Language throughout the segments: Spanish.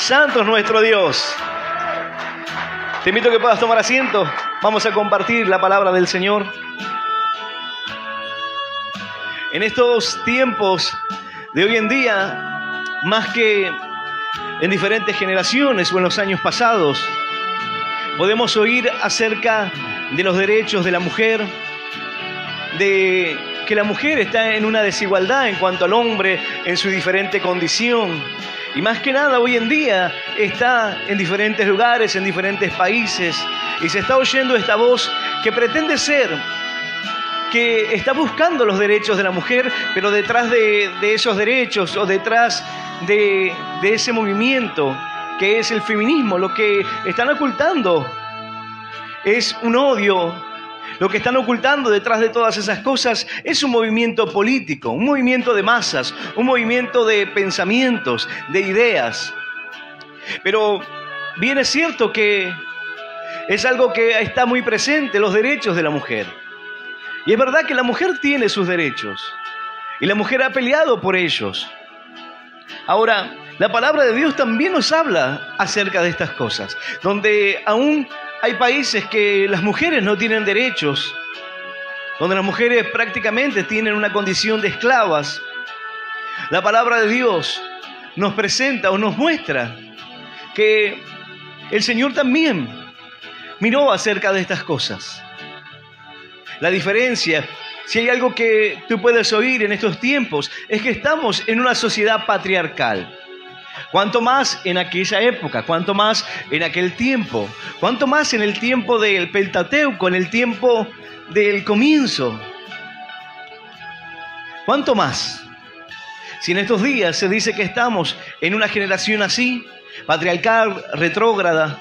Santo es nuestro Dios. Te invito a que puedas tomar asiento. Vamos a compartir la palabra del Señor. En estos tiempos de hoy en día, más que en diferentes generaciones o en los años pasados, podemos oír acerca de los derechos de la mujer, de que la mujer está en una desigualdad en cuanto al hombre en su diferente condición. Y más que nada hoy en día está en diferentes lugares, en diferentes países, y se está oyendo esta voz que pretende ser, que está buscando los derechos de la mujer, pero detrás de esos derechos o detrás de ese movimiento que es el feminismo, lo que están ocultando es un odio. Lo que están ocultando detrás de todas esas cosas es un movimiento político, un movimiento de masas, un movimiento de pensamientos, de ideas. Pero bien es cierto que es algo que está muy presente, los derechos de la mujer. Y es verdad que la mujer tiene sus derechos y la mujer ha peleado por ellos. Ahora, la palabra de Dios también nos habla acerca de estas cosas, donde aún hay países que las mujeres no tienen derechos, donde las mujeres prácticamente tienen una condición de esclavas. La palabra de Dios nos presenta o nos muestra que el Señor también miró acerca de estas cosas. La diferencia, si hay algo que tú puedes oír en estos tiempos, es que estamos en una sociedad patriarcal. Cuanto más en aquella época, cuanto más en aquel tiempo, cuanto más en el tiempo del Pentateuco, en el tiempo del comienzo. ¿Cuánto más? Si en estos días se dice que estamos en una generación así, patriarcal, retrógrada,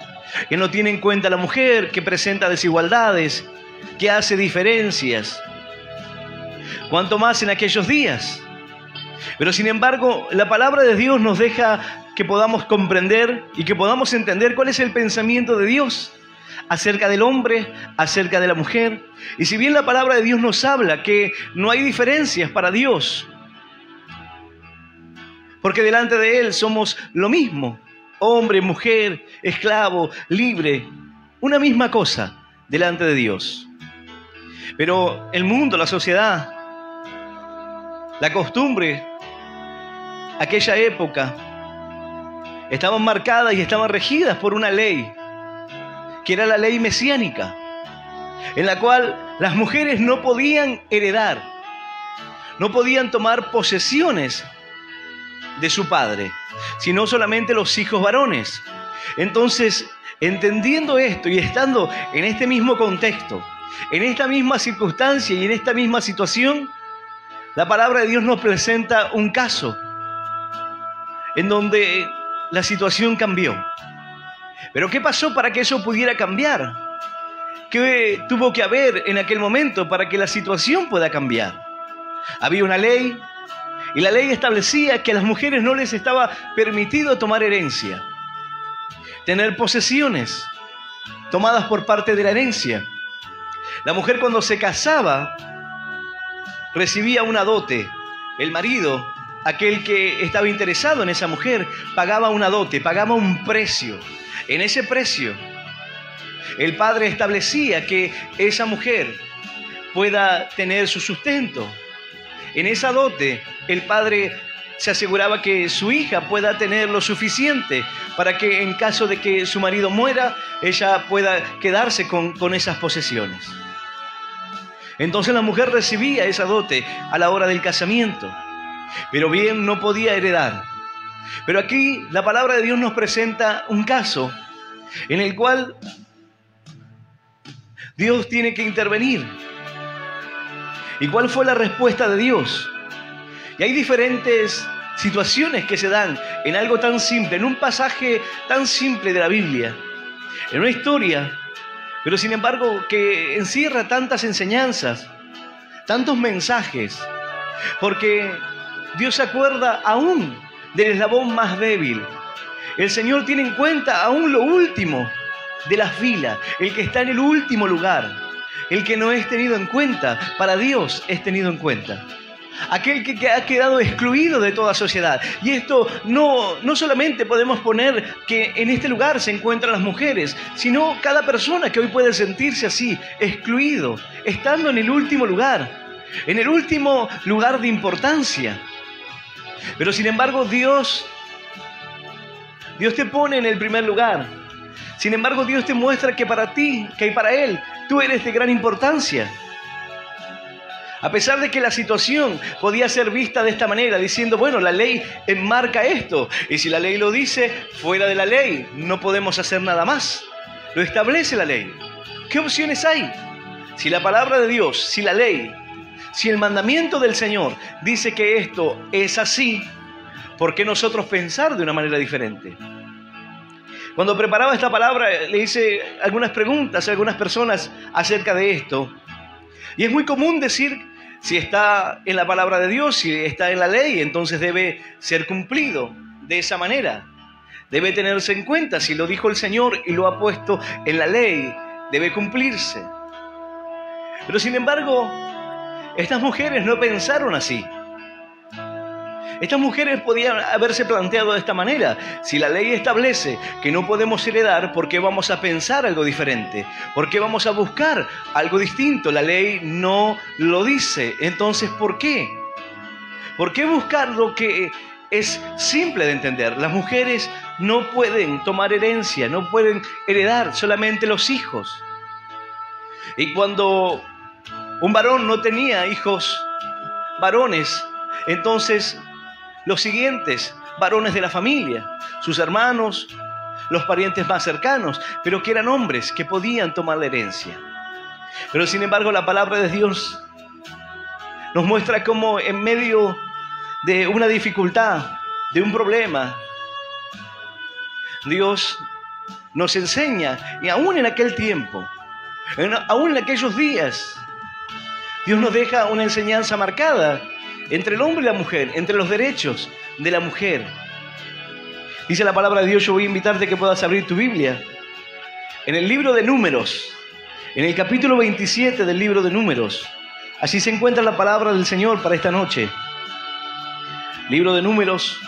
que no tiene en cuenta a la mujer, que presenta desigualdades, que hace diferencias. ¿Cuánto más en aquellos días? Pero sin embargo, la palabra de Dios nos deja que podamos comprender y que podamos entender cuál es el pensamiento de Dios acerca del hombre, acerca de la mujer. Y si bien la palabra de Dios nos habla que no hay diferencias para Dios, porque delante de Él somos lo mismo, hombre, mujer, esclavo, libre, una misma cosa delante de Dios. Pero el mundo, la sociedad, la costumbre, aquella época, estaban marcadas y estaban regidas por una ley, que era la ley mesiánica, en la cual las mujeres no podían heredar, no podían tomar posesiones de su padre, sino solamente los hijos varones. Entonces, entendiendo esto y estando en este mismo contexto, en esta misma circunstancia y en esta misma situación, la palabra de Dios nos presenta un caso en donde la situación cambió. Pero ¿qué pasó para que eso pudiera cambiar? ¿Qué tuvo que haber en aquel momento para que la situación pueda cambiar? Había una ley y la ley establecía que a las mujeres no les estaba permitido tomar herencia, tener posesiones tomadas por parte de la herencia. La mujer cuando se casaba recibía una dote. El marido, aquel que estaba interesado en esa mujer, pagaba una dote, pagaba un precio. En ese precio, el padre establecía que esa mujer pueda tener su sustento. En esa dote, el padre se aseguraba que su hija pueda tener lo suficiente para que en caso de que su marido muera, ella pueda quedarse con esas posesiones. Entonces la mujer recibía esa dote a la hora del casamiento, pero bien no podía heredar. Pero aquí la palabra de Dios nos presenta un caso en el cual Dios tiene que intervenir. ¿Y cuál fue la respuesta de Dios? Y hay diferentes situaciones que se dan en algo tan simple, en un pasaje tan simple de la Biblia, en una historia, pero sin embargo que encierra tantas enseñanzas, tantos mensajes, porque Dios se acuerda aún del eslabón más débil. El Señor tiene en cuenta aún lo último de la fila, el que está en el último lugar, el que no es tenido en cuenta, para Dios es tenido en cuenta. aquel que ha quedado excluido de toda sociedad. Y esto no solamente podemos poner que en este lugar se encuentran las mujeres, sino cada persona que hoy puede sentirse así, excluido, estando en el último lugar de importancia. Pero sin embargo Dios te pone en el primer lugar. Sin embargo Dios te muestra que para ti, que para Él, tú eres de gran importancia. A pesar de que la situación podía ser vista de esta manera, diciendo, bueno, la ley enmarca esto, y si la ley lo dice, fuera de la ley no podemos hacer nada más. Lo establece la ley. ¿Qué opciones hay? Si la palabra de Dios, si la ley, si el mandamiento del Señor dice que esto es así, ¿por qué nosotros pensar de una manera diferente? Cuando preparaba esta palabra, le hice algunas preguntas a algunas personas acerca de esto. Y es muy común decir, si está en la palabra de Dios, si está en la ley, entonces debe ser cumplido de esa manera. Debe tenerse en cuenta, si lo dijo el Señor y lo ha puesto en la ley, debe cumplirse. Pero sin embargo, estas mujeres no pensaron así. Estas mujeres podían haberse planteado de esta manera. Si la ley establece que no podemos heredar, ¿por qué vamos a pensar algo diferente? ¿Por qué vamos a buscar algo distinto? La ley no lo dice. Entonces, ¿por qué? ¿Por qué buscar lo que es simple de entender? Las mujeres no pueden tomar herencia, no pueden heredar, solamente los hijos. Y cuando un varón no tenía hijos varones, entonces los siguientes varones de la familia, sus hermanos, los parientes más cercanos, pero que eran hombres que podían tomar la herencia. Pero sin embargo la palabra de Dios nos muestra cómo en medio de una dificultad, de un problema, Dios nos enseña, y aún en aquel tiempo, aún en aquellos días, Dios nos deja una enseñanza marcada entre el hombre y la mujer, entre los derechos de la mujer. Dice la palabra de Dios, yo voy a invitarte a que puedas abrir tu Biblia en el libro de Números, en el capítulo 27 del libro de Números. Así se encuentra la palabra del Señor para esta noche. Libro de Números,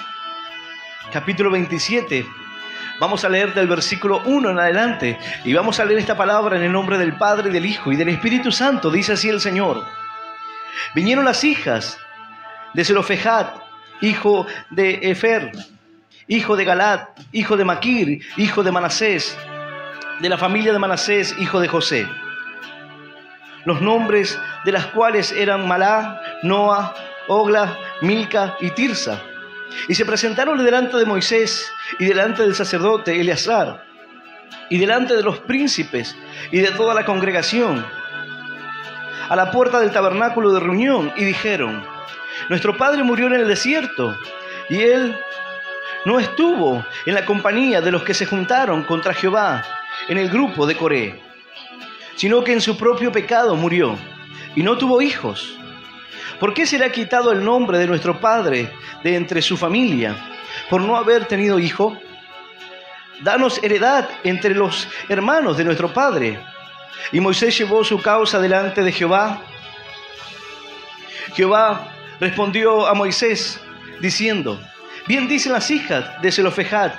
capítulo 27. Vamos a leer del versículo 1 en adelante y vamos a leer esta palabra en el nombre del Padre, del Hijo y del Espíritu Santo. Dice así el Señor. Vinieron las hijas de Zelofejad, hijo de Efer, hijo de Galat, hijo de Maquir, hijo de Manasés, de la familia de Manasés, hijo de José. Los nombres de las cuales eran Malá, Noa, Ogla, Milca y Tirsa. Y se presentaron delante de Moisés y delante del sacerdote Eleazar y delante de los príncipes y de toda la congregación a la puerta del tabernáculo de reunión y dijeron: nuestro padre murió en el desierto y él no estuvo en la compañía de los que se juntaron contra Jehová en el grupo de Coré, sino que en su propio pecado murió y no tuvo hijos. ¿Por qué será quitado el nombre de nuestro padre de entre su familia por no haber tenido hijo? Danos heredad entre los hermanos de nuestro padre. Y Moisés llevó su causa delante de Jehová. Jehová respondió a Moisés diciendo: bien dicen las hijas de Zelofejad,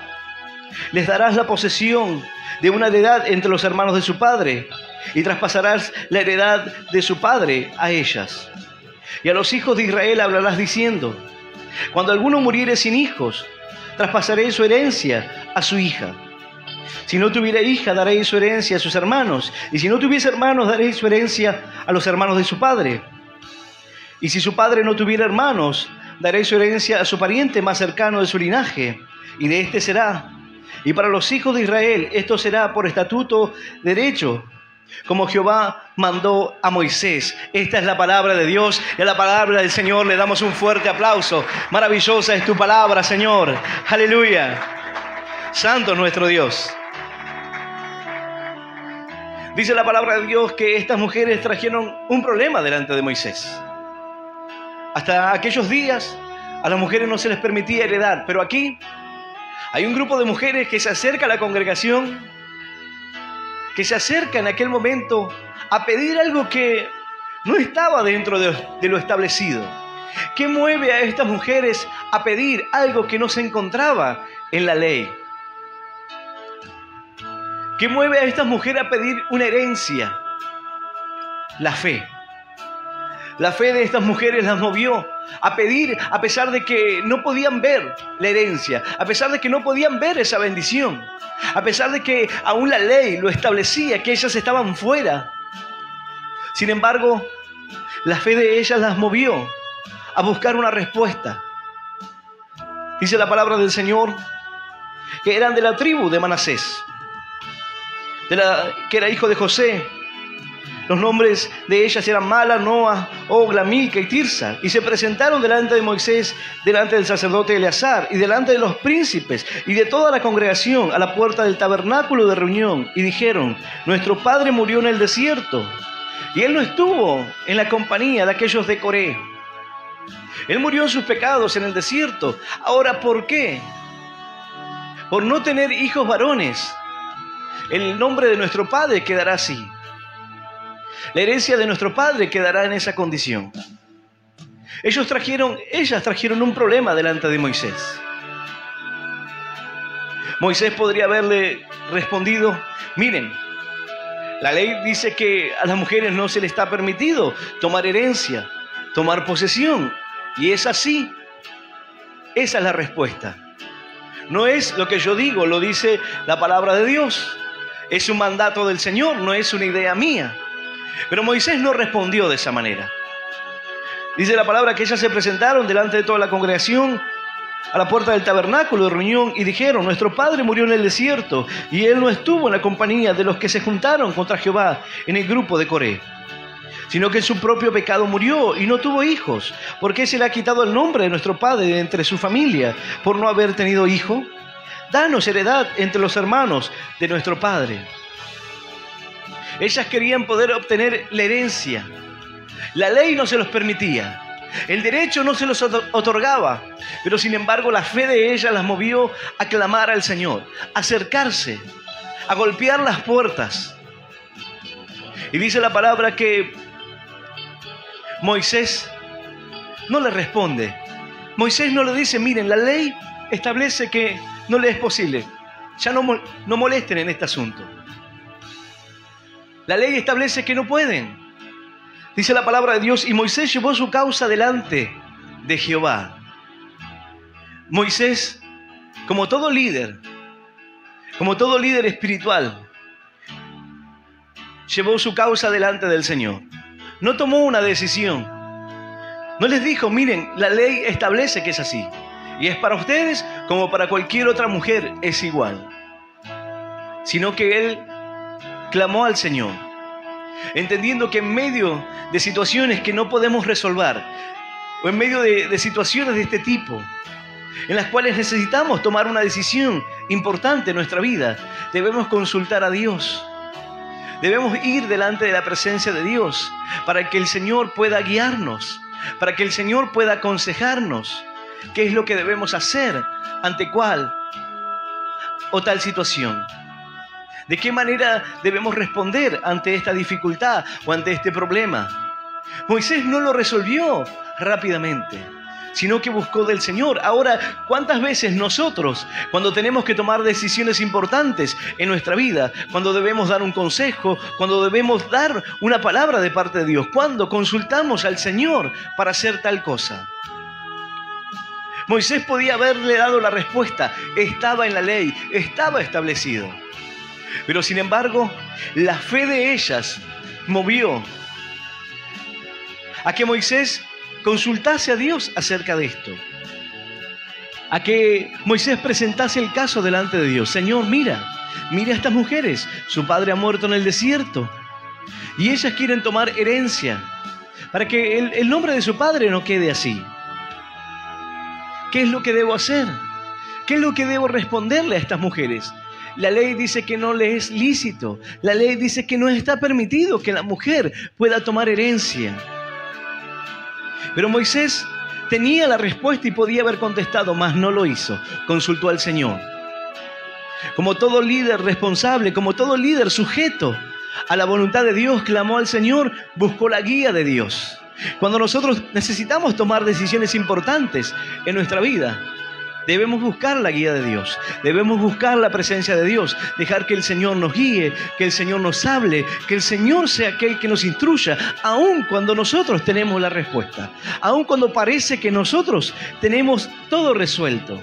les darás la posesión de una heredad entre los hermanos de su padre, y traspasarás la heredad de su padre a ellas. Y a los hijos de Israel hablarás diciendo: cuando alguno muriere sin hijos, traspasaré su herencia a su hija. Si no tuviera hija, daréis su herencia a sus hermanos, y si no tuviese hermanos, daréis su herencia a los hermanos de su padre. Y si su padre no tuviera hermanos, daréis su herencia a su pariente más cercano de su linaje, y de éste será. Y para los hijos de Israel esto será por estatuto derecho, como Jehová mandó a Moisés. Esta es la palabra de Dios, y a la palabra del Señor le damos un fuerte aplauso. Maravillosa es tu palabra, Señor. Aleluya. Santo es nuestro Dios. Dice la palabra de Dios que estas mujeres trajeron un problema delante de Moisés. Hasta aquellos días a las mujeres no se les permitía heredar, pero aquí hay un grupo de mujeres que se acerca a la congregación, que se acerca en aquel momento a pedir algo que no estaba dentro de lo establecido. ¿Qué mueve a estas mujeres a pedir algo que no se encontraba en la ley? ¿Qué mueve a estas mujeres a pedir una herencia? La fe. La fe de estas mujeres las movió a pedir a pesar de que no podían ver la herencia, a pesar de que no podían ver esa bendición, a pesar de que aún la ley lo establecía, que ellas estaban fuera. Sin embargo, la fe de ellas las movió a buscar una respuesta. Dice la palabra del Señor que eran de la tribu de Manasés, que era hijo de José. Los nombres de ellas eran Mala, Noa, Ogla, Milca y Tirsa. Y se presentaron delante de Moisés, delante del sacerdote Eleazar y delante de los príncipes y de toda la congregación a la puerta del tabernáculo de reunión. Y dijeron: nuestro padre murió en el desierto y él no estuvo en la compañía de aquellos de Coré. Él murió en sus pecados en el desierto. Ahora, ¿por qué? Por no tener hijos varones, el nombre de nuestro padre quedará así. La herencia de nuestro padre quedará en esa condición. Ellas trajeron un problema delante de Moisés. Moisés podría haberle respondido: miren, la ley dice que a las mujeres no se les está permitido tomar herencia, tomar posesión. Y es así. Esa es la respuesta. No es lo que yo digo, lo dice la palabra de Dios. Es un mandato del Señor, no es una idea mía. Pero Moisés no respondió de esa manera. Dice la palabra que ellas se presentaron delante de toda la congregación a la puerta del tabernáculo de reunión y dijeron: nuestro padre murió en el desierto y él no estuvo en la compañía de los que se juntaron contra Jehová en el grupo de Coré, sino que en su propio pecado murió y no tuvo hijos. ¿Por qué se le ha quitado el nombre de nuestro padre de entre su familia por no haber tenido hijo? Danos heredad entre los hermanos de nuestro padre. Ellas querían poder obtener la herencia. La ley no se los permitía. El derecho no se los otorgaba. Pero sin embargo la fe de ellas las movió a clamar al Señor, a acercarse, a golpear las puertas. Y dice la palabra que Moisés no le responde. Moisés no le dice: miren, la ley establece que no le es posible. Ya no molesten en este asunto. La ley establece que no pueden. Dice la palabra de Dios: y Moisés llevó su causa delante de Jehová. Moisés, como todo líder espiritual, llevó su causa delante del Señor. No tomó una decisión. No les dijo: miren, la ley establece que es así. Y es para ustedes como para cualquier otra mujer, es igual. Sino que él clamó al Señor, entendiendo que en medio de situaciones que no podemos resolver, o en medio de situaciones de este tipo, en las cuales necesitamos tomar una decisión importante en nuestra vida, debemos consultar a Dios. Debemos ir delante de la presencia de Dios para que el Señor pueda guiarnos, para que el Señor pueda aconsejarnos qué es lo que debemos hacer ante cuál o tal situación. ¿De qué manera debemos responder ante esta dificultad o ante este problema? Moisés no lo resolvió rápidamente, sino que buscó del Señor. Ahora, ¿cuántas veces nosotros, cuando tenemos que tomar decisiones importantes en nuestra vida, cuando debemos dar un consejo, cuando debemos dar una palabra de parte de Dios, cuando consultamos al Señor para hacer tal cosa? Moisés podía haberle dado la respuesta, estaba en la ley, estaba establecido. Pero sin embargo, la fe de ellas movió a que Moisés consultase a Dios acerca de esto. A que Moisés presentase el caso delante de Dios. Señor, mira a estas mujeres. Su padre ha muerto en el desierto. Y ellas quieren tomar herencia para que el nombre de su padre no quede así. ¿Qué es lo que debo hacer? ¿Qué es lo que debo responderle a estas mujeres? La ley dice que no le es lícito. La ley dice que no está permitido que la mujer pueda tomar herencia. Pero Moisés tenía la respuesta y podía haber contestado, mas no lo hizo. Consultó al Señor. Como todo líder responsable, como todo líder sujeto a la voluntad de Dios, clamó al Señor, buscó la guía de Dios. Cuando nosotros necesitamos tomar decisiones importantes en nuestra vida, debemos buscar la guía de Dios, debemos buscar la presencia de Dios, dejar que el Señor nos guíe, que el Señor nos hable, que el Señor sea aquel que nos instruya, aun cuando nosotros tenemos la respuesta, aun cuando parece que nosotros tenemos todo resuelto,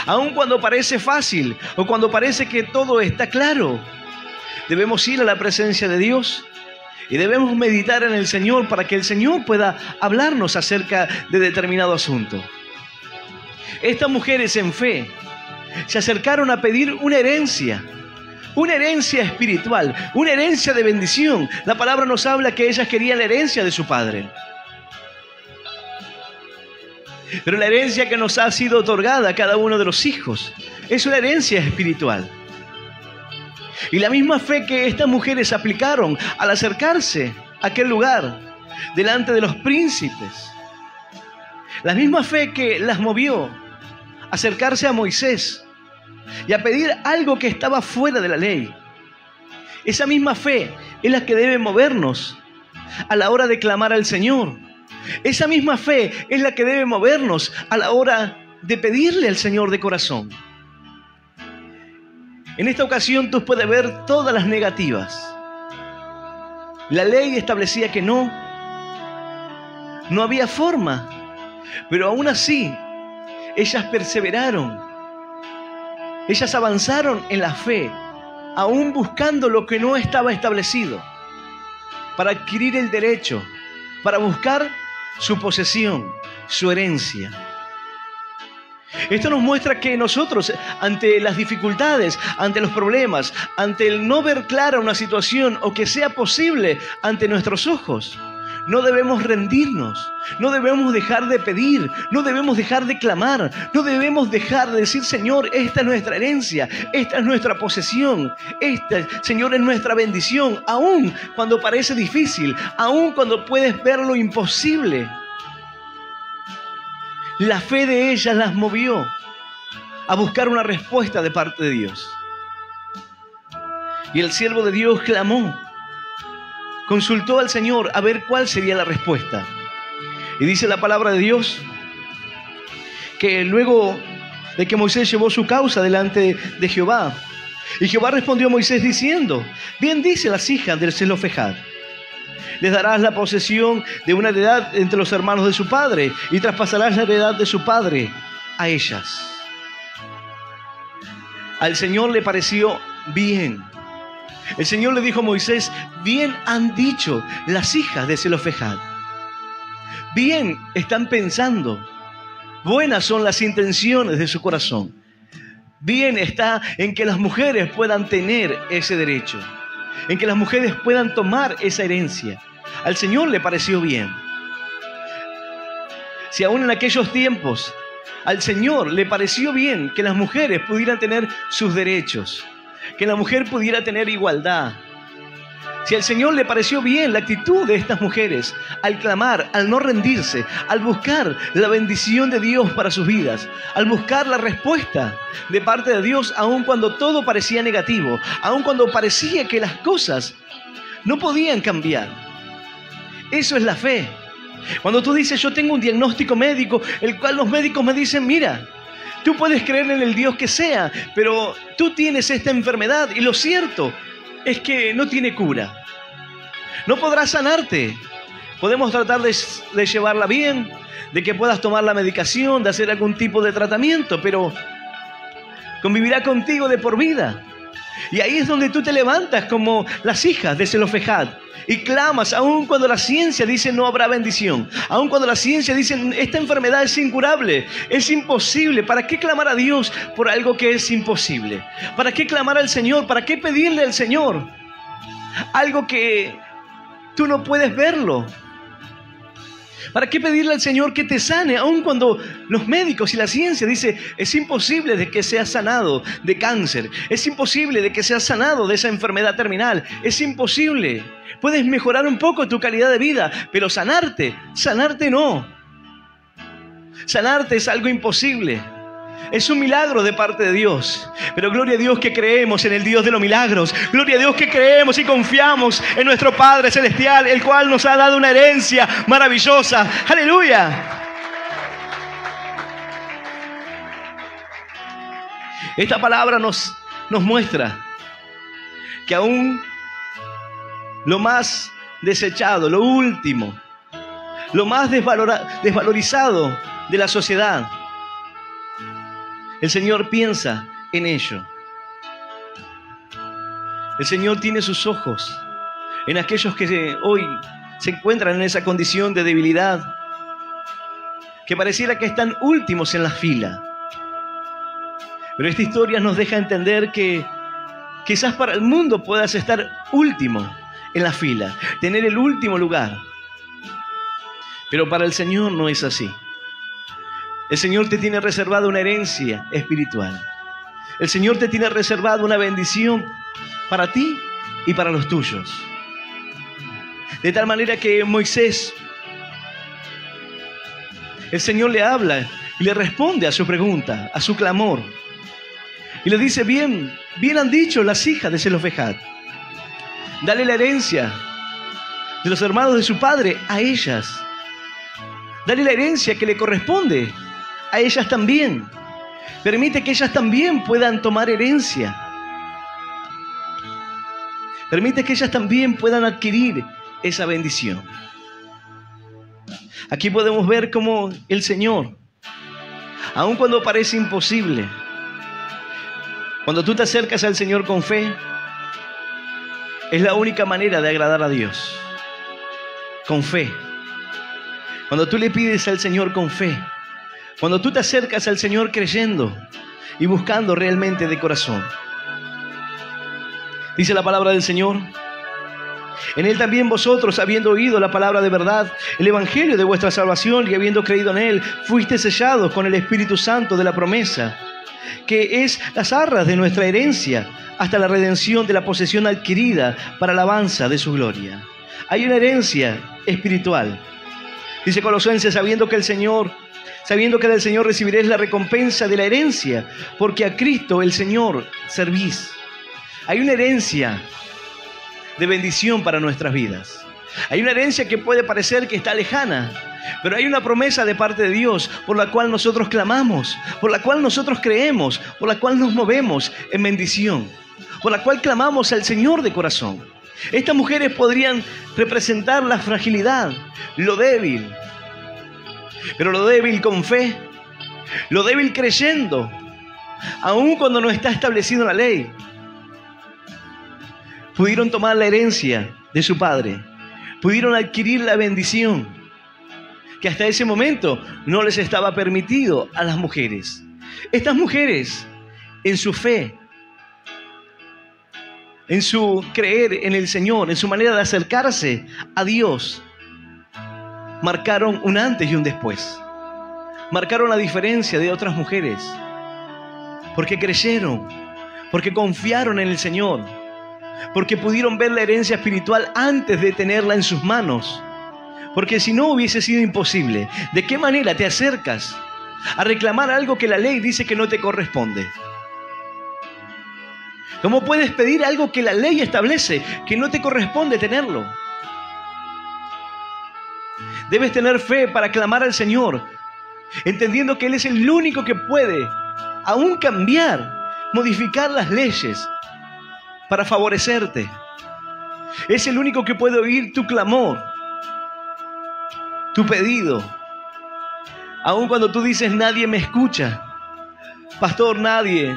aun cuando parece fácil o cuando parece que todo está claro. Debemos ir a la presencia de Dios y debemos meditar en el Señor para que el Señor pueda hablarnos acerca de determinado asunto. Estas mujeres en fe se acercaron a pedir una herencia espiritual, una herencia de bendición. La palabra nos habla que ellas querían la herencia de su padre. Pero la herencia que nos ha sido otorgada a cada uno de los hijos es una herencia espiritual. Y la misma fe que estas mujeres aplicaron al acercarse a aquel lugar delante de los príncipes, la misma fe que las movió a acercarse a Moisés y a pedir algo que estaba fuera de la ley, esa misma fe es la que debe movernos a la hora de clamar al Señor. Esa misma fe es la que debe movernos a la hora de pedirle al Señor de corazón. En esta ocasión tú puedes ver todas las negativas. La ley establecía que no había forma, pero aún así ellas perseveraron, ellas avanzaron en la fe, aún buscando lo que no estaba establecido, para adquirir el derecho, para buscar su posesión, su herencia. Esto nos muestra que nosotros, ante las dificultades, ante los problemas, ante el no ver clara una situación o que sea posible ante nuestros ojos, no debemos rendirnos, no debemos dejar de pedir, no debemos dejar de clamar, no debemos dejar de decir: Señor, esta es nuestra herencia, esta es nuestra posesión, esta, Señor, es nuestra bendición, aun cuando parece difícil, aun cuando puedes ver lo imposible. La fe de ellas las movió a buscar una respuesta de parte de Dios. Y el siervo de Dios clamó, consultó al Señor a ver cuál sería la respuesta. Y dice la palabra de Dios que luego de que Moisés llevó su causa delante de Jehová, y Jehová respondió a Moisés diciendo: bien dice las hijas del Zelofejad, les darás la posesión de una heredad entre los hermanos de su padre, y traspasarás la heredad de su padre a ellas. Al Señor le pareció bien. El Señor le dijo a Moisés: bien han dicho las hijas de Zelofejad. Bien están pensando. Buenas son las intenciones de su corazón. Bien está en que las mujeres puedan tener ese derecho, en que las mujeres puedan tomar esa herencia. Al Señor le pareció bien. Si aún en aquellos tiempos al Señor le pareció bien que las mujeres pudieran tener sus derechos, que la mujer pudiera tener igualdad, si al Señor le pareció bien la actitud de estas mujeres al clamar, al no rendirse, al buscar la bendición de Dios para sus vidas, al buscar la respuesta de parte de Dios, aun cuando todo parecía negativo, aun cuando parecía que las cosas no podían cambiar. Eso es la fe. Cuando tú dices: yo tengo un diagnóstico médico, el cual los médicos me dicen: mira, tú puedes creer en el Dios que sea, pero tú tienes esta enfermedad y lo cierto es que no tiene cura. No podrás sanarte. Podemos tratar de llevarla bien, de que puedas tomar la medicación, de hacer algún tipo de tratamiento, pero convivirá contigo de por vida. Y ahí es donde tú te levantas como las hijas de Zelofejad y clamas, aun cuando la ciencia dice no habrá bendición, aun cuando la ciencia dice esta enfermedad es incurable, es imposible. ¿Para qué clamar a Dios por algo que es imposible? ¿Para qué clamar al Señor? ¿Para qué pedirle al Señor algo que tú no puedes verlo? ¿Para qué pedirle al Señor que te sane, aun cuando los médicos y la ciencia dice es imposible de que seas sanado de cáncer, es imposible de que seas sanado de esa enfermedad terminal, es imposible? Puedes mejorar un poco tu calidad de vida, pero sanarte no. Sanarte es algo imposible. Es un milagro de parte de Dios. Pero gloria a Dios que creemos en el Dios de los milagros. Gloria a Dios que creemos y confiamos en nuestro Padre Celestial, el cual nos ha dado una herencia maravillosa. ¡Aleluya! Esta palabra nos muestra que aún lo más desechado, lo último, lo más desvalorizado de la sociedad, el Señor piensa en ello. El Señor tiene sus ojos en aquellos que hoy se encuentran en esa condición de debilidad, que pareciera que están últimos en la fila. Pero esta historia nos deja entender que quizás para el mundo puedas estar último en la fila, tener el último lugar. Pero para el Señor no es así. El Señor te tiene reservado una herencia espiritual. El Señor te tiene reservado una bendición para ti y para los tuyos. De tal manera que Moisés, el Señor le habla y le responde a su pregunta, a su clamor. Y le dice, bien han dicho las hijas de Zelofejad. Dale la herencia de los hermanos de su padre a ellas. Dale la herencia que le corresponde a ellas también. Permite que ellas también puedan tomar herencia. Permite que ellas también puedan adquirir esa bendición. Aquí podemos ver cómo el Señor, aun cuando parece imposible, cuando tú te acercas al Señor con fe, es la única manera de agradar a Dios. Con fe. Cuando tú le pides al Señor con fe, cuando tú te acercas al Señor creyendo y buscando realmente de corazón. Dice la palabra del Señor: en Él también vosotros, habiendo oído la palabra de verdad, el evangelio de vuestra salvación, y habiendo creído en Él, fuiste sellados con el Espíritu Santo de la promesa, que es las arras de nuestra herencia, hasta la redención de la posesión adquirida para la alabanza de su gloria. Hay una herencia espiritual. Dice Colosenses, sabiendo que del Señor recibiréis la recompensa de la herencia, porque a Cristo el Señor servís. Hay una herencia de bendición para nuestras vidas. Hay una herencia que puede parecer que está lejana, pero hay una promesa de parte de Dios por la cual nosotros clamamos, por la cual nosotros creemos, por la cual nos movemos en bendición, por la cual clamamos al Señor de corazón. Estas mujeres podrían representar la fragilidad, lo débil, pero lo débil con fe, lo débil creyendo, aun cuando no está establecido en la ley. Pudieron tomar la herencia de su padre, pudieron adquirir la bendición que hasta ese momento no les estaba permitido a las mujeres. Estas mujeres, en su fe, en su creer en el Señor, en su manera de acercarse a Dios, marcaron un antes y un después. Marcaron la diferencia de otras mujeres, porque creyeron, porque confiaron en el Señor, porque pudieron ver la herencia espiritual antes de tenerla en sus manos. Porque si no hubiese sido imposible, ¿de qué manera te acercas a reclamar algo que la ley dice que no te corresponde? ¿Cómo puedes pedir algo que la ley establece que no te corresponde tenerlo? Debes tener fe para clamar al Señor, entendiendo que Él es el único que puede aún cambiar, modificar las leyes para favorecerte. Es el único que puede oír tu clamor, tu pedido. Aun cuando tú dices, nadie me escucha, pastor, nadie.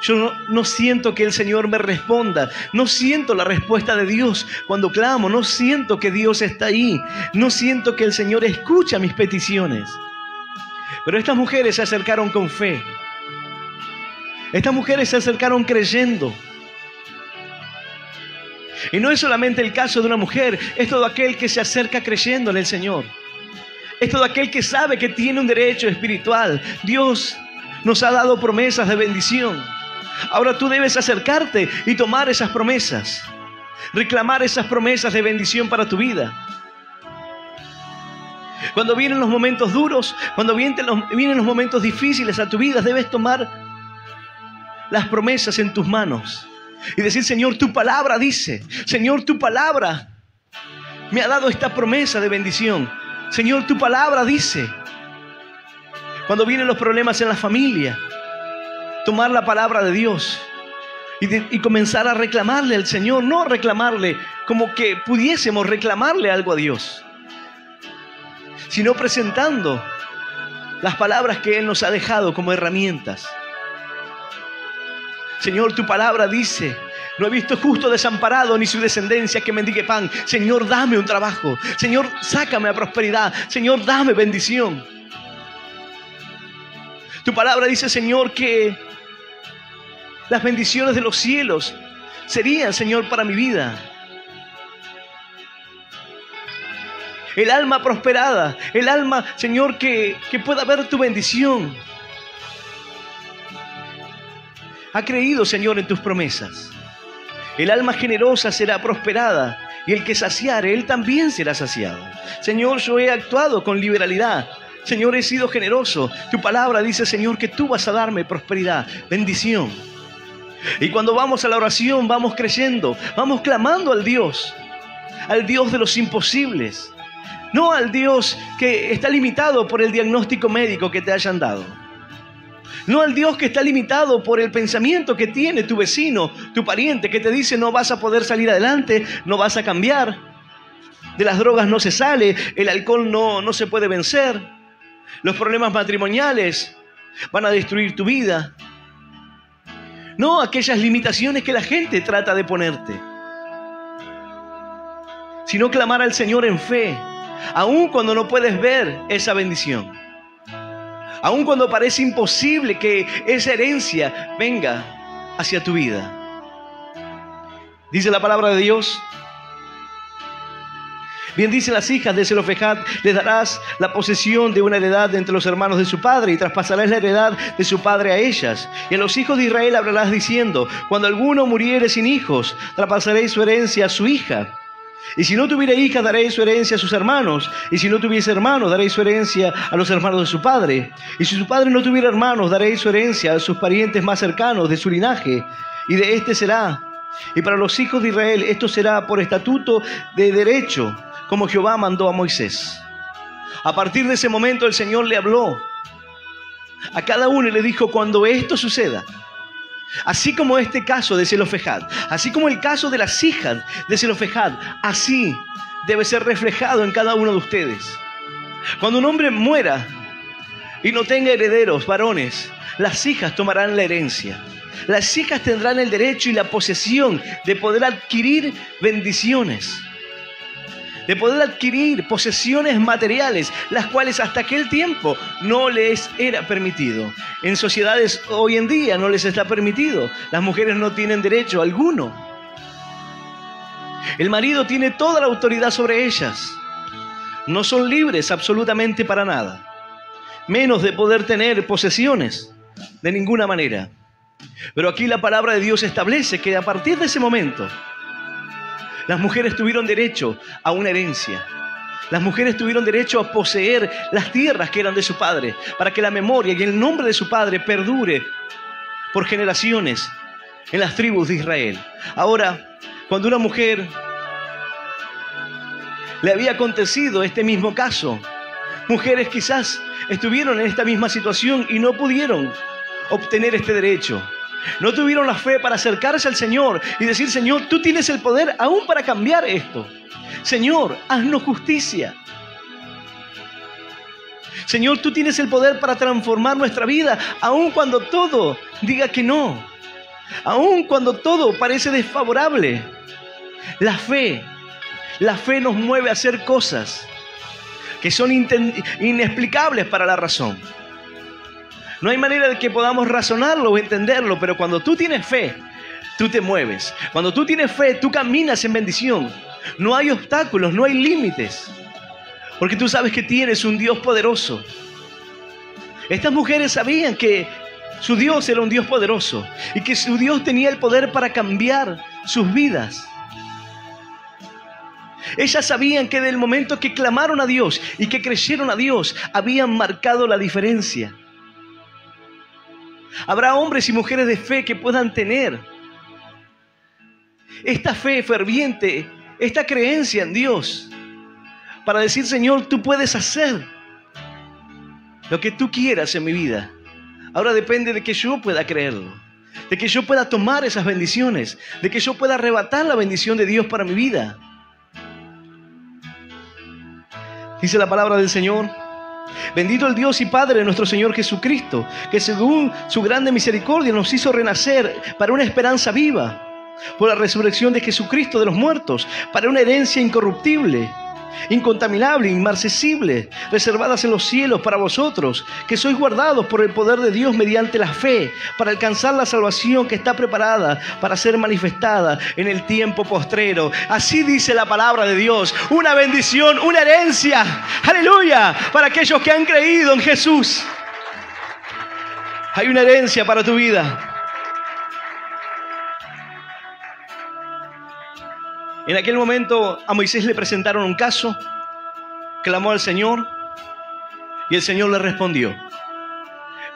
Yo no siento que el Señor me responda. No siento la respuesta de Dios cuando clamo. No siento que Dios está ahí. No siento que el Señor escucha mis peticiones. Pero estas mujeres se acercaron con fe. Estas mujeres se acercaron creyendo. Y no es solamente el caso de una mujer, es todo aquel que se acerca creyendo en el Señor. Es todo aquel que sabe que tiene un derecho espiritual. Dios nos ha dado promesas de bendición. Ahora tú debes acercarte y tomar esas promesas, reclamar esas promesas de bendición para tu vida. Cuando vienen los momentos duros, cuando vienen los momentos difíciles a tu vida, debes tomar las promesas en tus manos y decir: Señor, tu palabra dice, Señor, tu palabra me ha dado esta promesa de bendición. Señor, tu palabra dice. Cuando vienen los problemas en la familia, tomar la palabra de Dios y comenzar a reclamarle al Señor, no reclamarle como que pudiésemos reclamarle algo a Dios, sino presentando las palabras que Él nos ha dejado como herramientas. Señor, tu palabra dice: no he visto justo desamparado ni su descendencia que mendigue pan. Señor, dame un trabajo. Señor, sácame a prosperidad. Señor, dame bendición. Tu palabra dice, Señor, que las bendiciones de los cielos serían, Señor, para mi vida. El alma prosperada, el alma, Señor, que pueda ver tu bendición. Ha creído, Señor, en tus promesas. El alma generosa será prosperada y el que saciare, él también será saciado. Señor, yo he actuado con liberalidad. Señor, he sido generoso. Tu palabra dice, Señor, que tú vas a darme prosperidad, bendición. Y cuando vamos a la oración, vamos creyendo, vamos clamando al Dios de los imposibles. No al Dios que está limitado por el diagnóstico médico que te hayan dado. No al Dios que está limitado por el pensamiento que tiene tu vecino, tu pariente, que te dice: no vas a poder salir adelante, no vas a cambiar. De las drogas no se sale, el alcohol no se puede vencer. Los problemas matrimoniales van a destruir tu vida. No aquellas limitaciones que la gente trata de ponerte, sino clamar al Señor en fe, aun cuando no puedes ver esa bendición, aun cuando parece imposible que esa herencia venga hacia tu vida. Dice la palabra de Dios: bien dicen las hijas de Zelofejad, les darás la posesión de una heredad de entre los hermanos de su padre, y traspasarás la heredad de su padre a ellas. Y a los hijos de Israel hablarás diciendo: cuando alguno muriere sin hijos, traspasaréis su herencia a su hija. Y si no tuviere hijas, daréis su herencia a sus hermanos. Y si no tuviese hermanos, daréis su herencia a los hermanos de su padre. Y si su padre no tuviera hermanos, daréis su herencia a sus parientes más cercanos de su linaje. Y de este será. Y para los hijos de Israel esto será por estatuto de derecho, como Jehová mandó a Moisés. A partir de ese momento el Señor le habló a cada uno y le dijo: cuando esto suceda, así como este caso de Zelofejad, así como el caso de las hijas de Zelofejad, así debe ser reflejado en cada uno de ustedes. Cuando un hombre muera y no tenga herederos varones, las hijas tomarán la herencia. Las hijas tendrán el derecho y la posesión de poder adquirir bendiciones, de poder adquirir posesiones materiales, las cuales hasta aquel tiempo no les era permitido. En sociedades hoy en día no les está permitido. Las mujeres no tienen derecho alguno. El marido tiene toda la autoridad sobre ellas. No son libres absolutamente para nada, menos de poder tener posesiones de ninguna manera. Pero aquí la palabra de Dios establece que a partir de ese momento las mujeres tuvieron derecho a una herencia. Las mujeres tuvieron derecho a poseer las tierras que eran de su padre, para que la memoria y el nombre de su padre perdure por generaciones en las tribus de Israel. Ahora, cuando una mujer le había acontecido este mismo caso, mujeres quizás estuvieron en esta misma situación y no pudieron obtener este derecho. No tuvieron la fe para acercarse al Señor y decir: Señor, tú tienes el poder aún para cambiar esto. Señor, haznos justicia. Señor, tú tienes el poder para transformar nuestra vida, aun cuando todo diga que no, aun cuando todo parece desfavorable. La fe nos mueve a hacer cosas que son inexplicables para la razón. No hay manera de que podamos razonarlo o entenderlo, pero cuando tú tienes fe, tú te mueves. Cuando tú tienes fe, tú caminas en bendición. No hay obstáculos, no hay límites, porque tú sabes que tienes un Dios poderoso. Estas mujeres sabían que su Dios era un Dios poderoso y que su Dios tenía el poder para cambiar sus vidas. Ellas sabían que del momento que clamaron a Dios y que creyeron a Dios, habían marcado la diferencia. Habrá hombres y mujeres de fe que puedan tener esta fe ferviente, esta creencia en Dios, para decir: Señor, tú puedes hacer lo que tú quieras en mi vida. Ahora depende de que yo pueda creerlo, de que yo pueda tomar esas bendiciones, de que yo pueda arrebatar la bendición de Dios para mi vida. Dice la palabra del Señor: bendito el Dios y Padre de nuestro Señor Jesucristo, que según su grande misericordia nos hizo renacer para una esperanza viva, por la resurrección de Jesucristo de los muertos, para una herencia incorruptible, incontaminable, inmarcesible, reservadas en los cielos para vosotros, que sois guardados por el poder de Dios mediante la fe, para alcanzar la salvación que está preparada para ser manifestada en el tiempo postrero. Así dice la palabra de Dios: una bendición, una herencia, aleluya, para aquellos que han creído en Jesús. Hay una herencia para tu vida. En aquel momento a Moisés le presentaron un caso, clamó al Señor y el Señor le respondió.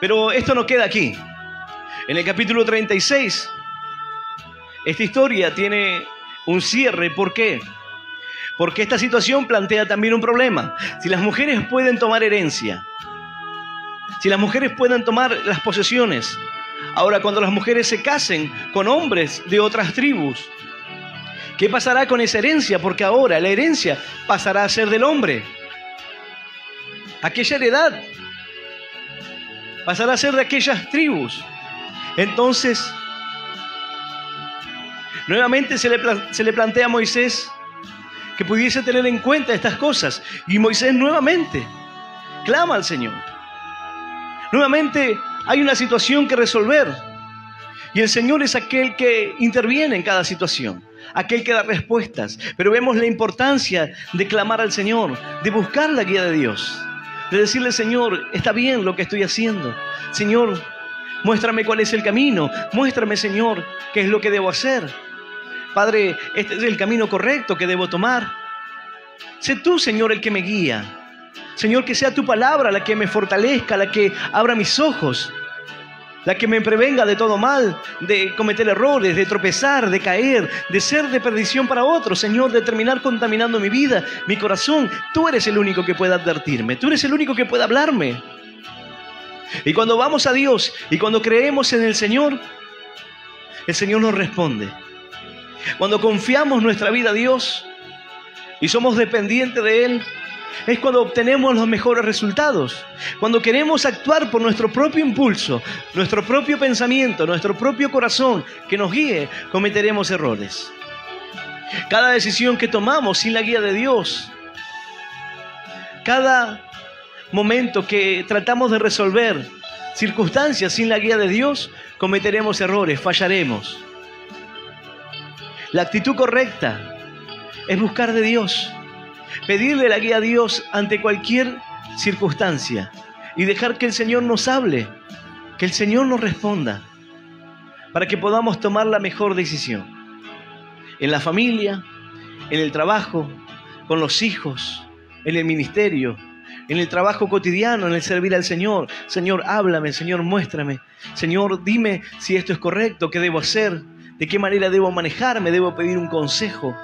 Pero esto no queda aquí. En el capítulo 36, esta historia tiene un cierre. ¿Por qué? Porque esta situación plantea también un problema. Si las mujeres pueden tomar herencia, si las mujeres pueden tomar las posesiones, ahora cuando las mujeres se casen con hombres de otras tribus, ¿qué pasará con esa herencia? Porque ahora la herencia pasará a ser del hombre. Aquella heredad pasará a ser de aquellas tribus. Entonces, nuevamente se le plantea a Moisés que pudiese tener en cuenta estas cosas. Y Moisés nuevamente clama al Señor. Nuevamente hay una situación que resolver. Y el Señor es aquel que interviene en cada situación, aquel que da respuestas. Pero vemos la importancia de clamar al Señor, de buscar la guía de Dios, de decirle: Señor, está bien lo que estoy haciendo. Señor, muéstrame cuál es el camino. Muéstrame, Señor, qué es lo que debo hacer. Padre, este es el camino correcto que debo tomar. Sé tú, Señor, el que me guía. Señor, que sea tu palabra la que me fortalezca, la que abra mis ojos, la que me prevenga de todo mal, de cometer errores, de tropezar, de caer, de ser de perdición para otros, Señor, de terminar contaminando mi vida, mi corazón. Tú eres el único que puede advertirme, tú eres el único que puede hablarme. Y cuando vamos a Dios y cuando creemos en el Señor nos responde. Cuando confiamos nuestra vida a Dios y somos dependientes de Él, es cuando obtenemos los mejores resultados. Cuando queremos actuar por nuestro propio impulso, nuestro propio pensamiento, nuestro propio corazón que nos guíe, cometeremos errores. Cada decisión que tomamos sin la guía de Dios, cada momento que tratamos de resolver circunstancias sin la guía de Dios, cometeremos errores, fallaremos. La actitud correcta es buscar de Dios, pedirle la guía a Dios ante cualquier circunstancia y dejar que el Señor nos hable, que el Señor nos responda, para que podamos tomar la mejor decisión. En la familia, en el trabajo, con los hijos, en el ministerio, en el trabajo cotidiano, en el servir al Señor. Señor, háblame, Señor, muéstrame. Señor, dime si esto es correcto, qué debo hacer, de qué manera debo manejarme, debo pedir un consejo.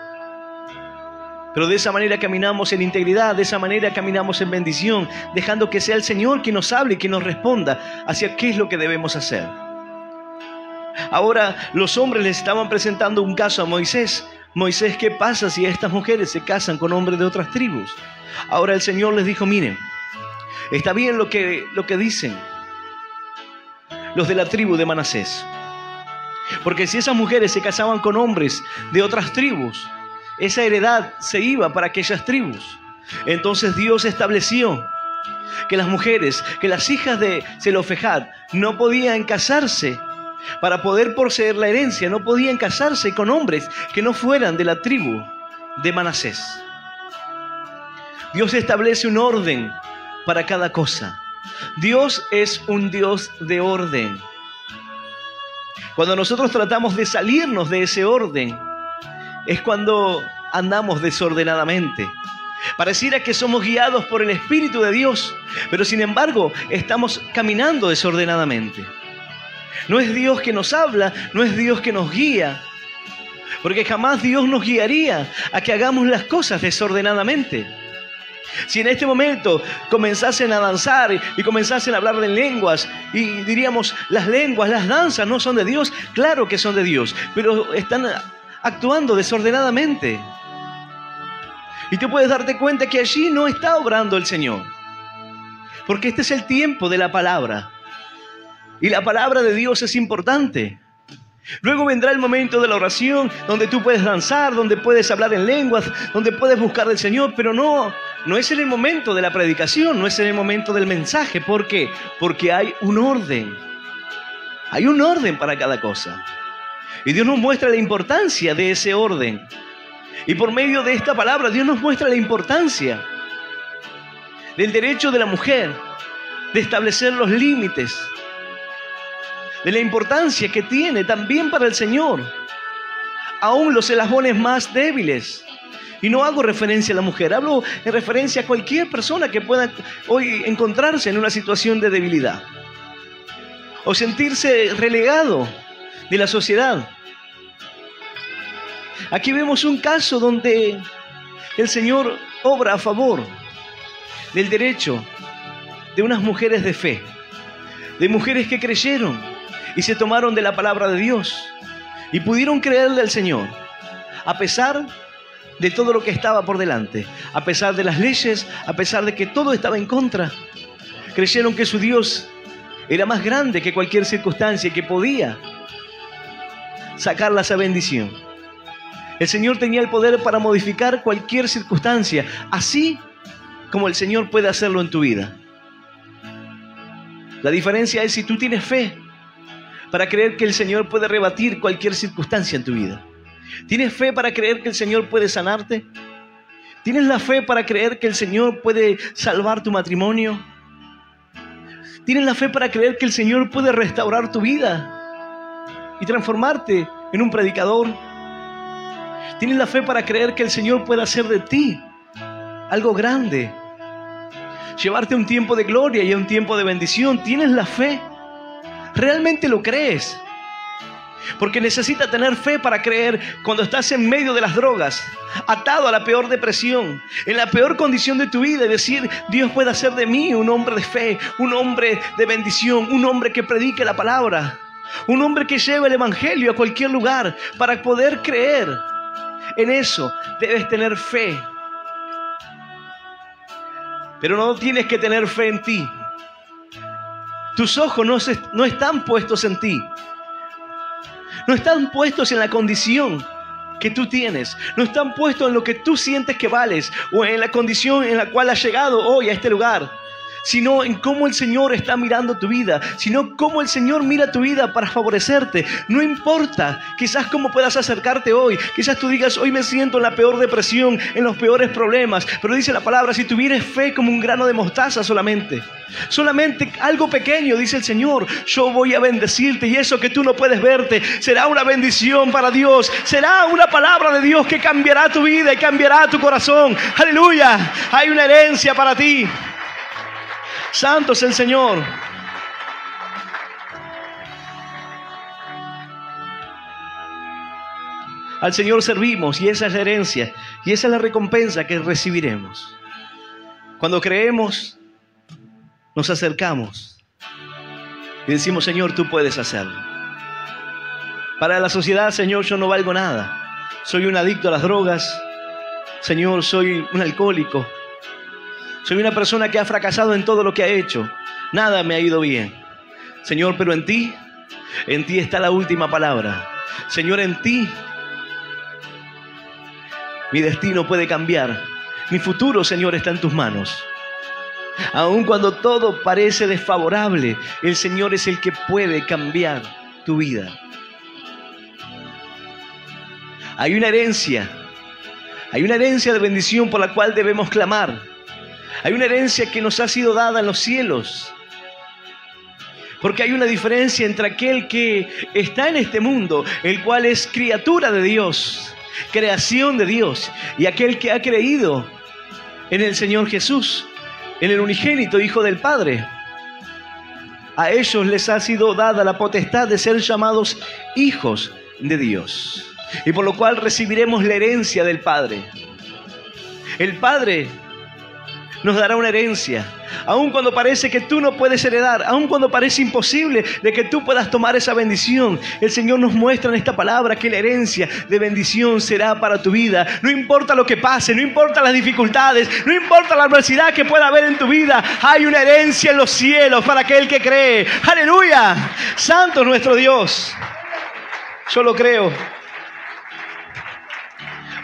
Pero de esa manera caminamos en integridad, de esa manera caminamos en bendición, dejando que sea el Señor quien nos hable y quien nos responda hacia qué es lo que debemos hacer. Ahora los hombres les estaban presentando un caso a Moisés. Moisés, ¿qué pasa si estas mujeres se casan con hombres de otras tribus? Ahora el Señor les dijo: miren, está bien lo que dicen los de la tribu de Manasés, porque si esas mujeres se casaban con hombres de otras tribus, esa heredad se iba para aquellas tribus. Entonces Dios estableció que las mujeres, que las hijas de Zelofejad no podían casarse para poder poseer la herencia, no podían casarse con hombres que no fueran de la tribu de Manasés. Dios establece un orden para cada cosa. Dios es un Dios de orden. Cuando nosotros tratamos de salirnos de ese orden, es cuando andamos desordenadamente. Pareciera que somos guiados por el Espíritu de Dios, pero sin embargo estamos caminando desordenadamente. No es Dios que nos habla, no es Dios que nos guía, porque jamás Dios nos guiaría a que hagamos las cosas desordenadamente. Si en este momento comenzasen a danzar y comenzasen a hablar de lenguas y diríamos, las lenguas, las danzas no son de Dios, claro que son de Dios, pero están actuando desordenadamente. Y tú puedes darte cuenta que allí no está obrando el Señor, porque este es el tiempo de la palabra. Y la palabra de Dios es importante. Luego vendrá el momento de la oración, donde tú puedes danzar, donde puedes hablar en lenguas, donde puedes buscar del Señor, pero no es en el momento de la predicación, no es en el momento del mensaje. ¿Por qué? Porque hay un orden. Hay un orden para cada cosa. Y Dios nos muestra la importancia de ese orden. Y por medio de esta palabra, Dios nos muestra la importancia del derecho de la mujer, de establecer los límites, de la importancia que tiene también para el Señor, aún los eslabones más débiles. Y no hago referencia a la mujer, hablo en referencia a cualquier persona que pueda hoy encontrarse en una situación de debilidad o sentirse relegado de la sociedad. Aquí vemos un caso donde el Señor obra a favor del derecho de unas mujeres de fe, de mujeres que creyeron y se tomaron de la palabra de Dios y pudieron creerle al Señor, a pesar de todo lo que estaba por delante, a pesar de las leyes, a pesar de que todo estaba en contra. Creyeron que su Dios era más grande que cualquier circunstancia y que podía sacarla esa bendición. El Señor tenía el poder para modificar cualquier circunstancia, así como el Señor puede hacerlo en tu vida. La diferencia es si tú tienes fe para creer que el Señor puede rebatir cualquier circunstancia en tu vida. ¿Tienes fe para creer que el Señor puede sanarte? ¿Tienes la fe para creer que el Señor puede salvar tu matrimonio? ¿Tienes la fe para creer que el Señor puede restaurar tu vida y transformarte en un predicador? ¿Tienes la fe para creer que el Señor puede hacer de ti algo grande? Llevarte a un tiempo de gloria y a un tiempo de bendición. ¿Tienes la fe? ¿Realmente lo crees? Porque necesitas tener fe para creer cuando estás en medio de las drogas, atado a la peor depresión, en la peor condición de tu vida, y decir, Dios puede hacer de mí un hombre de fe, un hombre de bendición, un hombre que predique la palabra, un hombre que lleve el evangelio a cualquier lugar. Para poder creer en eso debes tener fe. Pero no tienes que tener fe en ti. Tus ojos no están puestos en ti. No están puestos en la condición que tú tienes. No están puestos en lo que tú sientes que vales o en la condición en la cual has llegado hoy a este lugar, sino en cómo el Señor está mirando tu vida, sino cómo el Señor mira tu vida para favorecerte. No importa quizás cómo puedas acercarte hoy. Quizás tú digas, hoy me siento en la peor depresión, en los peores problemas, pero dice la palabra, si tuvieres fe como un grano de mostaza solamente algo pequeño, dice el Señor, yo voy a bendecirte, y eso que tú no puedes verte será una bendición para Dios, será una palabra de Dios que cambiará tu vida y cambiará tu corazón. Aleluya, hay una herencia para ti. Santo es el Señor. Al Señor servimos y esa es la herencia y esa es la recompensa que recibiremos. Cuando creemos, nos acercamos y decimos, Señor, tú puedes hacerlo. Para la sociedad, Señor, yo no valgo nada. Soy un adicto a las drogas. Señor, soy un alcohólico. Soy una persona que ha fracasado en todo lo que ha hecho. Nada me ha ido bien. Señor, pero en ti está la última palabra. Señor, en ti mi destino puede cambiar. Mi futuro, Señor, está en tus manos. Aun cuando todo parece desfavorable, el Señor es el que puede cambiar tu vida. Hay una herencia de bendición por la cual debemos clamar. Hay una herencia que nos ha sido dada en los cielos. Porque hay una diferencia entre aquel que está en este mundo, el cual es criatura de Dios, creación de Dios, y aquel que ha creído en el Señor Jesús, en el unigénito Hijo del Padre. A ellos les ha sido dada la potestad de ser llamados hijos de Dios, y por lo cual recibiremos la herencia del Padre. El Padre nos dará una herencia, aun cuando parece que tú no puedes heredar, aun cuando parece imposible de que tú puedas tomar esa bendición. El Señor nos muestra en esta palabra que la herencia de bendición será para tu vida. No importa lo que pase, no importa las dificultades, no importa la adversidad que pueda haber en tu vida, hay una herencia en los cielos para aquel que cree. ¡Aleluya! Santo es nuestro Dios. Yo lo creo.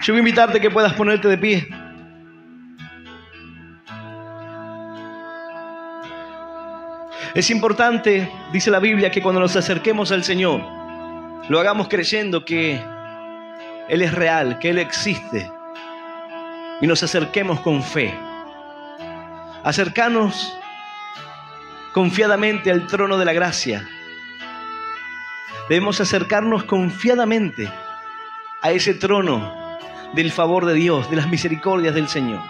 Yo voy a invitarte a que puedas ponerte de pie. Es importante, dice la Biblia, que cuando nos acerquemos al Señor, lo hagamos creyendo que Él es real, que Él existe, y nos acerquemos con fe. Acercarnos confiadamente al trono de la gracia. Debemos acercarnos confiadamente a ese trono del favor de Dios, de las misericordias del Señor,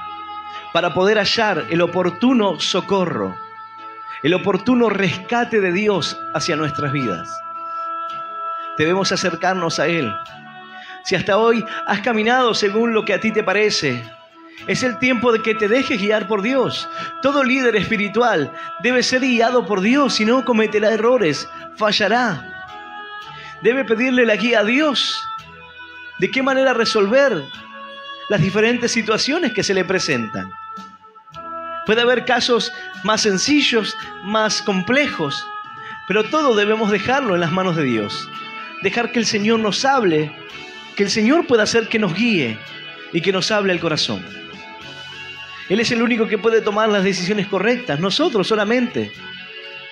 para poder hallar el oportuno socorro, el oportuno rescate de Dios hacia nuestras vidas. Debemos acercarnos a Él. Si hasta hoy has caminado según lo que a ti te parece, es el tiempo de que te dejes guiar por Dios. Todo líder espiritual debe ser guiado por Dios, si no cometerá errores, fallará. Debe pedirle la guía a Dios. ¿De qué manera resolver las diferentes situaciones que se le presentan? Puede haber casos más sencillos, más complejos, pero todo debemos dejarlo en las manos de Dios. Dejar que el Señor nos hable, que el Señor pueda hacer que nos guíe y que nos hable el corazón. Él es el único que puede tomar las decisiones correctas, nosotros solamente.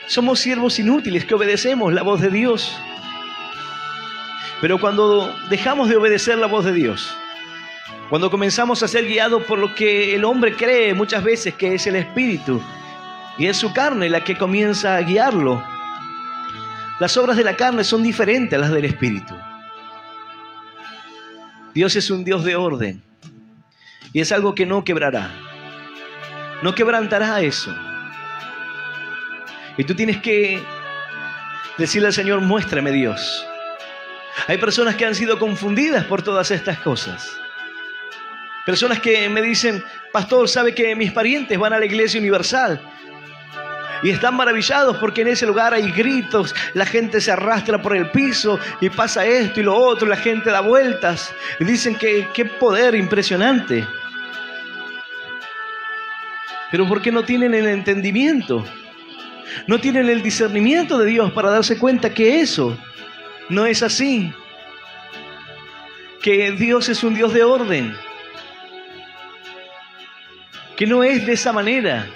Somos siervos inútiles que obedecemos la voz de Dios. Pero cuando dejamos de obedecer la voz de Dios, cuando comenzamos a ser guiados por lo que el hombre cree muchas veces que es el espíritu, y es su carne la que comienza a guiarlo, las obras de la carne son diferentes a las del espíritu. Dios es un Dios de orden, y es algo que no quebrará, no quebrantará eso. Y tú tienes que decirle al Señor: muéstrame, Dios. Hay personas que han sido confundidas por todas estas cosas. Personas que me dicen: pastor, ¿sabe que mis parientes van a la Iglesia Universal? Y están maravillados porque en ese lugar hay gritos, la gente se arrastra por el piso y pasa esto y lo otro, la gente da vueltas. Y dicen que qué poder impresionante. Pero ¿por qué no tienen el entendimiento? No tienen el discernimiento de Dios para darse cuenta que eso no es así. Que Dios es un Dios de orden. Que no es de esa manera.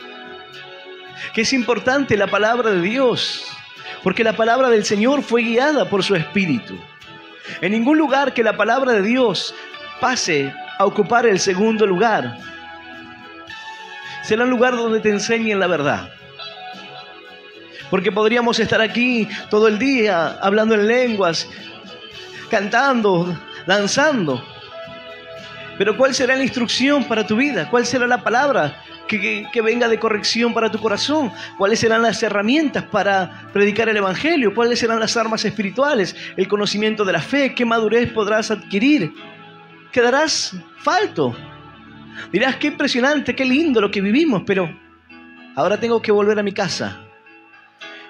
Que es importante la palabra de Dios, porque la palabra del Señor fue guiada por su Espíritu. En ningún lugar que la palabra de Dios pase a ocupar el segundo lugar. Será un lugar donde te enseñen la verdad. Porque podríamos estar aquí todo el día hablando en lenguas, cantando, danzando. Pero ¿cuál será la instrucción para tu vida? ¿Cuál será la palabra que venga de corrección para tu corazón? ¿Cuáles serán las herramientas para predicar el Evangelio? ¿Cuáles serán las armas espirituales? El conocimiento de la fe. ¿Qué madurez podrás adquirir? Quedarás falto. Dirás: qué impresionante, qué lindo lo que vivimos, pero ahora tengo que volver a mi casa.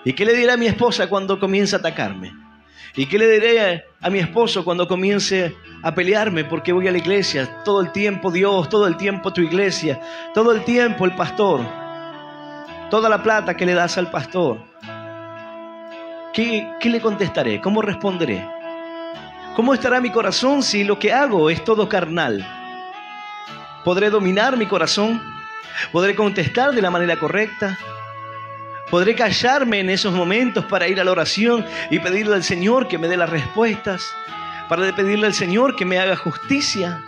¿Y qué le diré a mi esposa cuando comience a atacarme? ¿Y qué le diré a mi esposo cuando comience a pelearme porque voy a la iglesia? Todo el tiempo Dios, todo el tiempo tu iglesia, todo el tiempo el pastor, toda la plata que le das al pastor. ¿Qué le contestaré? ¿Cómo responderé? ¿Cómo estará mi corazón si lo que hago es todo carnal? ¿Podré dominar mi corazón? ¿Podré contestar de la manera correcta? ¿Podré callarme en esos momentos para ir a la oración y pedirle al Señor que me dé las respuestas? Para pedirle al Señor que me haga justicia.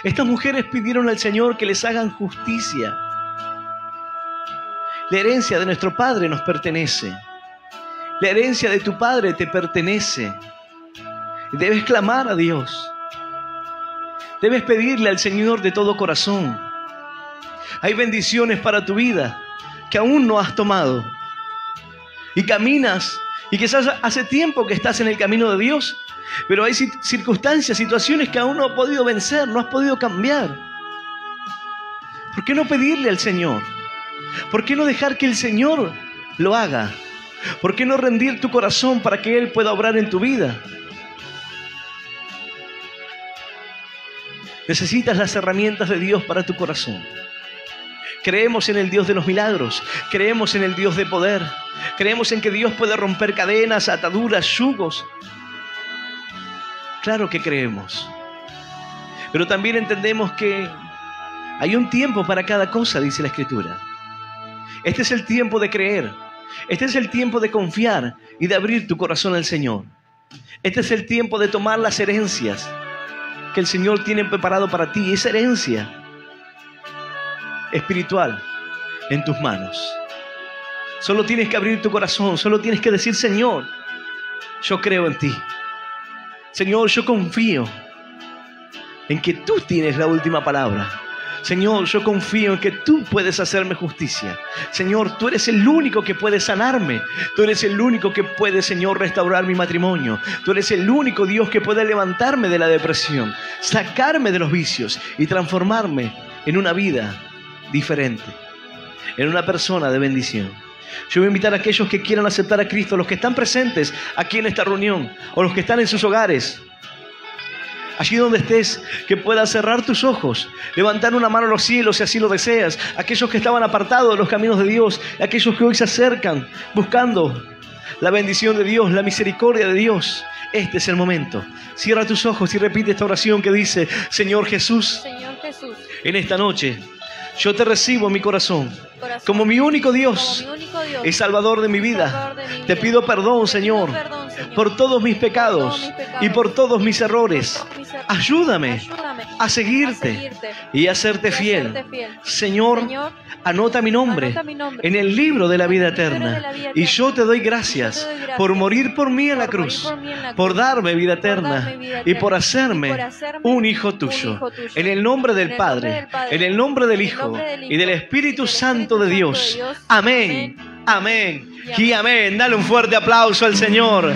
Estas mujeres pidieron al Señor que les hagan justicia. La herencia de nuestro Padre nos pertenece. La herencia de tu Padre te pertenece. Debes clamar a Dios. Debes pedirle al Señor de todo corazón. Hay bendiciones para tu vida que aún no has tomado. Y caminas, y quizás hace tiempo que estás en el camino de Dios, pero hay circunstancias, situaciones que aún no has podido vencer, no has podido cambiar. ¿Por qué no pedirle al Señor? ¿Por qué no dejar que el Señor lo haga? ¿Por qué no rendir tu corazón para que Él pueda obrar en tu vida? Necesitas las herramientas de Dios para tu corazón. Creemos en el Dios de los milagros. Creemos en el Dios de poder. Creemos en que Dios puede romper cadenas, ataduras, yugos. Claro que creemos. Pero también entendemos que hay un tiempo para cada cosa, dice la Escritura. Este es el tiempo de creer. Este es el tiempo de confiar y de abrir tu corazón al Señor. Este es el tiempo de tomar las herencias que el Señor tiene preparado para ti. Esa herencia espiritual en tus manos. Solo tienes que abrir tu corazón. Solo tienes que decir: Señor, yo creo en ti. Señor, yo confío en que tú tienes la última palabra. Señor, yo confío en que tú puedes hacerme justicia. Señor, tú eres el único que puede sanarme. Tú eres el único que puede, Señor, restaurar mi matrimonio. Tú eres el único Dios que puede levantarme de la depresión, sacarme de los vicios y transformarme en una vida diferente, en una persona de bendición. Yo voy a invitar a aquellos que quieran aceptar a Cristo, los que están presentes aquí en esta reunión, o los que están en sus hogares. Allí donde estés, que puedas cerrar tus ojos, levantar una mano a los cielos si así lo deseas. Aquellos que estaban apartados de los caminos de Dios, aquellos que hoy se acercan buscando la bendición de Dios, la misericordia de Dios. Este es el momento. Cierra tus ojos y repite esta oración que dice: Señor Jesús, en esta noche yo te recibo en mi corazón como mi único Dios y Salvador de mi vida. Te pido perdón, Señor, por todos mis pecados y por todos mis errores. Ayúdame a seguirte y a serte fiel. Señor, anota mi nombre en el libro de la vida eterna. Y yo te doy gracias por morir por mí en la cruz, por darme vida eterna y por hacerme un hijo tuyo. En el nombre del Padre, en el nombre del Hijo y del Espíritu Santo de Dios. Amén, amén y amén. Dale un fuerte aplauso al Señor.